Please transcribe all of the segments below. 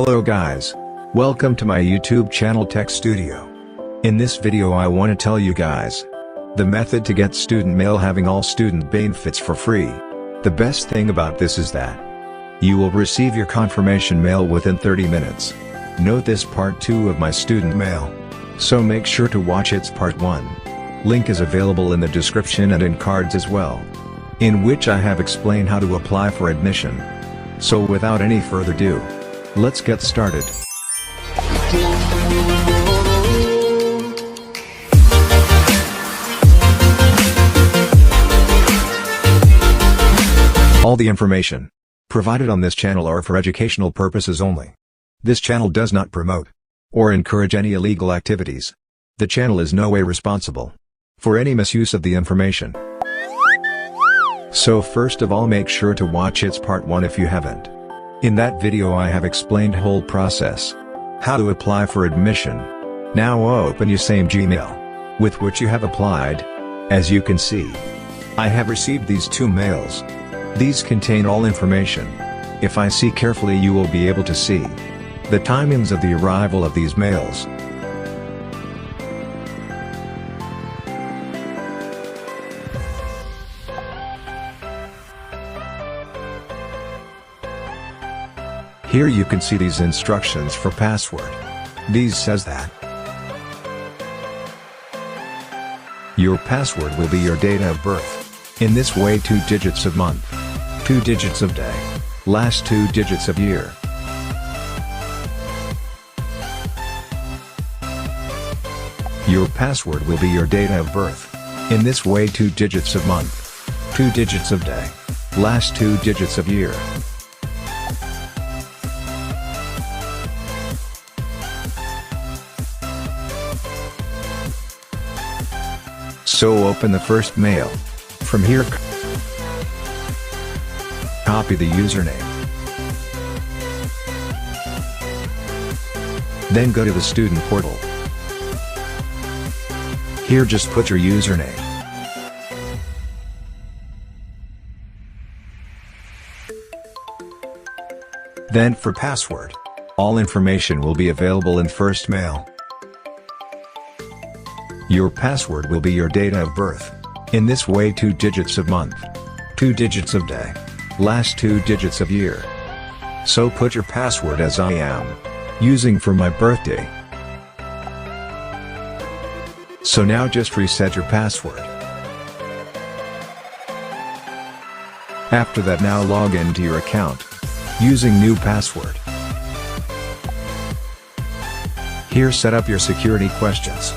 Hello guys. Welcome to my YouTube channel Tech Studio. In this video I want to tell you guys the method to get student mail having all student benefits for free. The best thing about this is that you will receive your confirmation mail within 30 minutes. Note this part 2 of my student mail. So make sure to watch its part 1. Link is available in the description and in cards as well, in which I have explained how to apply for admission. So without any further ado, let's get started. All the information provided on this channel are for educational purposes only. This channel does not promote or encourage any illegal activities. The channel is no way responsible for any misuse of the information. So first of all, make sure to watch its part 1 if you haven't. In that video I have explained whole process, how to apply for admission. Now open your same Gmail with which you have applied. As you can see, I have received these 2 mails. These contain all information. If I see carefully, you will be able to see the timings of the arrival of these mails. Here you can see these instructions for password. These says that your password will be your date of birth. In this way 2 digits of month, 2 digits of day, last 2 digits of year. Your password will be your date of birth. In this way 2 digits of month, 2 digits of day, last 2 digits of year. So open the first mail. From here, copy the username. Then go to the student portal. Here just put your username. Then for password, all information will be available in first mail. Your password will be your date of birth. In this way 2 digits of month, 2 digits of day, last 2 digits of year. So put your password as I am using for my birthday. So now just reset your password. After that, now log into your account using new password. Here set up your security questions.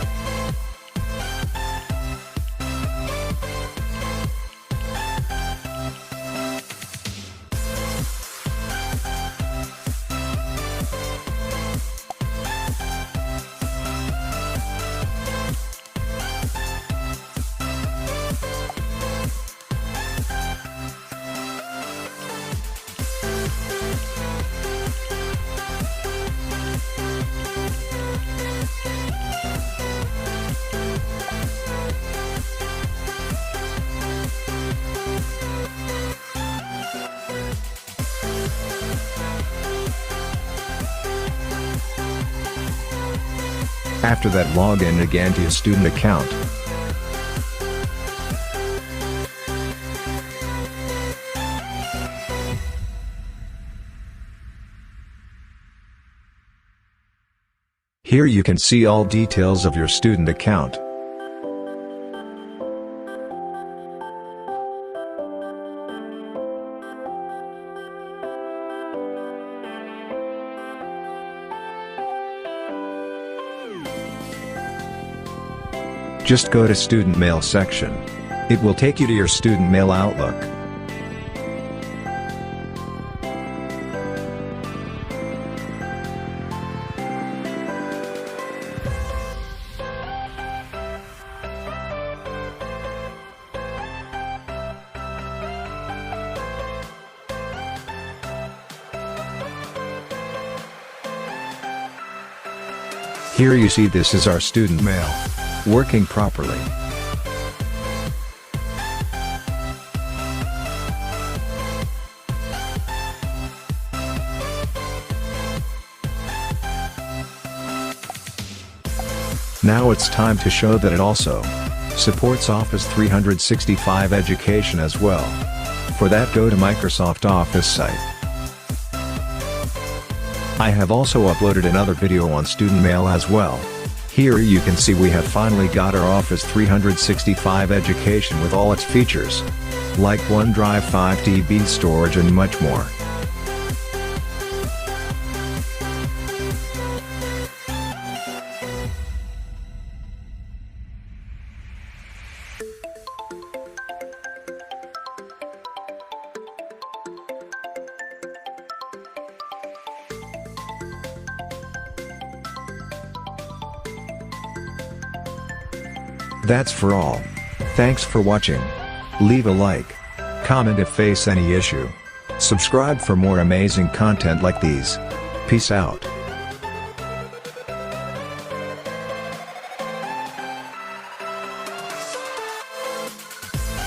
After that, log in again to your student account. Here you can see all details of your student account. Just go to Student Mail section. It will take you to your Student Mail Outlook. Here you see this is our student mail working properly. Now it's time to show that it also supports Office 365 Education as well. For that, go to Microsoft Office site. I have also uploaded another video on student mail as well. Here you can see we have finally got our Office 365 Education with all its features, like OneDrive 5 TB storage and much more. That's for all. Thanks for watching. Leave a like, comment if face any issue. Subscribe for more amazing content like these. Peace out.